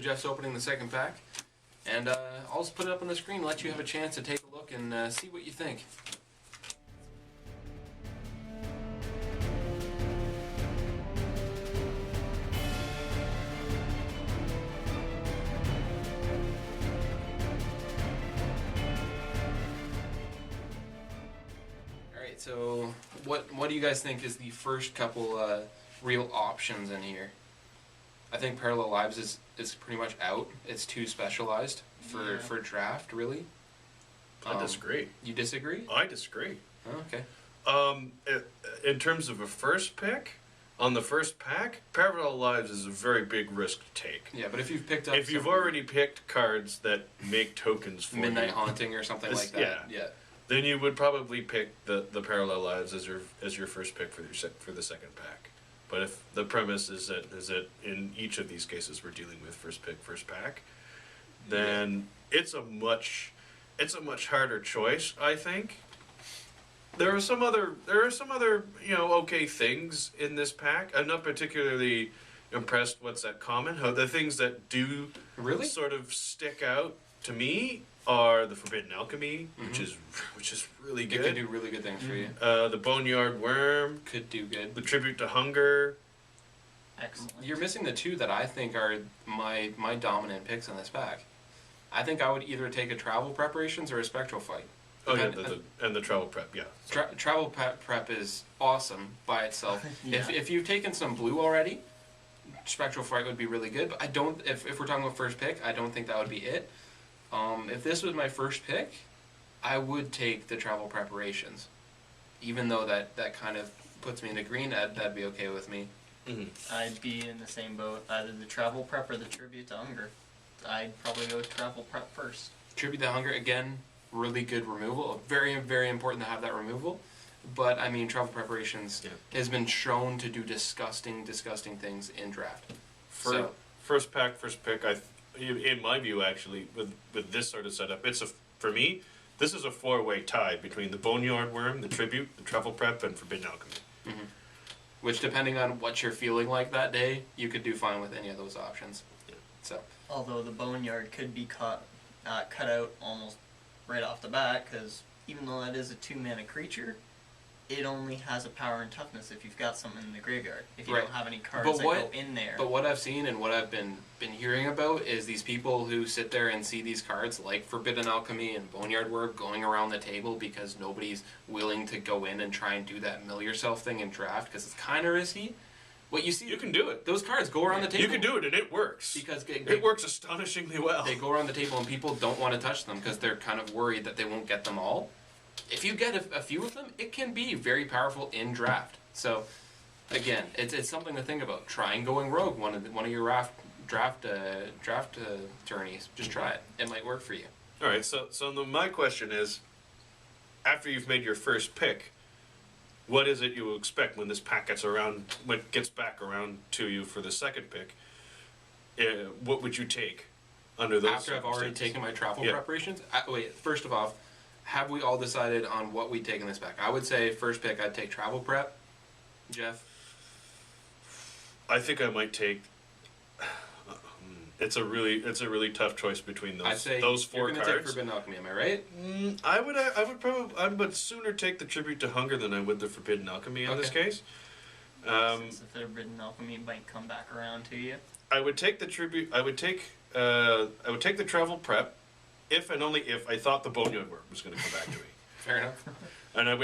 Jeff's opening the second pack, and I'll just put it up on the screen, let you have a chance to take a look and see what you think. Alright, so what do you guys think is the first couple real options in here? I think Parallel Lives is pretty much out. It's too specialized for draft, really. I disagree. You disagree? I disagree. Oh, okay. In terms of a first pick, on the first pack, Parallel Lives is a very big risk to take. Yeah, but if you've picked up if you've already picked cards that make tokens for Midnight you, Haunting or something like that, yeah, then you would probably pick the Parallel Lives as your first pick for the second pack. But if the premise is that in each of these cases we're dealing with first pick, first pack, then it's a much harder choice, I think. There are some other okay things in this pack. I'm not particularly impressed what's that common. The things that do really sort of stick out to me are the Forbidden Alchemy, which is really good. It could do really good things for you. The Boneyard Worm could do good. The Tribute to Hunger. Excellent. You're missing the two that I think are my dominant picks in this pack. I think I would either take a Travel Preparations or a Spectral Fight. Oh yeah, and the Travel Prep, yeah. Travel Prep is awesome by itself. Yeah. If you've taken some blue already, Spectral Fight would be really good. But I don't. If we're talking about first pick, I don't think that would be it. If this was my first pick, I would take the Travel Preparations. Even though that kind of puts me into green, that'd be okay with me. Mm-hmm. I'd be in the same boat, either the Travel Prep or the Tribute to Hunger. I'd probably go with Travel Prep first. Tribute to Hunger, again, really good removal. Very, very important to have that removal. But, I mean, Travel Preparations has been shown to do disgusting things in draft. First pack, first pick, in my view, actually, with this sort of setup, for me, this is a four-way tie between the Boneyard Worm, the Tribute, the Travel Prep, and Forbidden Alchemy. Mm-hmm. Which, depending on what you're feeling like that day, you could do fine with any of those options. Yeah. So. Although the Boneyard could be cut out almost right off the bat, because even though that is a 2-mana creature, it only has a power and toughness if you've got something in the graveyard. If you don't have any cards that go in there. But what I've seen and what I've been hearing about is these people who sit there and see these cards like Forbidden Alchemy and Boneyard Worm going around the table because nobody's willing to go in and try and do that mill yourself thing in draft because it's kind of risky. What you see, you can do it. Those cards go around the table. You can do it, and it works. Because it works astonishingly well. They go around the table, and people don't want to touch them because they're kind of worried that they won't get them all. If you get a few of them, it can be very powerful in draft. So, again, it's something to think about. Try and going rogue one of your draft tourneys. Just try it. It might work for you. All right. So my question is, after you've made your first pick, what is it you will expect when this pack gets back around to you for the second pick? What would you take under those After I've already taken my travel preparations? Wait, first of all, have we all decided on what we'd take in this pack? I would say first pick I'd take Travel Prep. Jeff? I think I might take... It's a really tough choice between those four cards. You're going to take Forbidden Alchemy, am I right? I would sooner take the Tribute to Hunger than I would the Forbidden Alchemy in this case. Since the Forbidden Alchemy might come back around to you. I would take the Tribute. I would take the Travel Prep, if and only if I thought the Boneyard Worm was going to come back to me. Fair enough. And I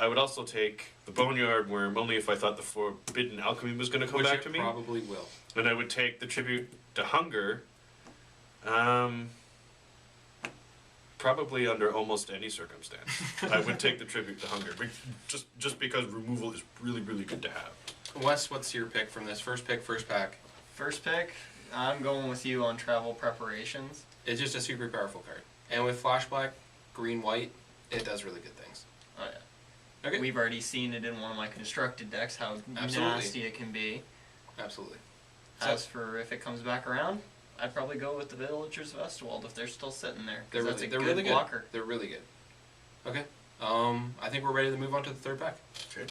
would also take the Boneyard Worm only if I thought the Forbidden Alchemy was going to come back to me. Probably will. And I would take the Tribute to Hunger, probably under almost any circumstance. I would take the Tribute to Hunger, just because removal is really, really good to have. Wes, what's your pick from this? First pick, first pack. First pick, I'm going with you on Travel Preparations. It's just a super powerful card. And with Flash Black, Green, White, it does really good things. Oh yeah. Okay. We've already seen it in one of my constructed decks, how nasty it can be. Absolutely. As for if it comes back around, I'd probably go with the Villagers of Estwald if they're still sitting there. They're good blocker. They're really good. Okay. I think we're ready to move on to the third pack. Okay.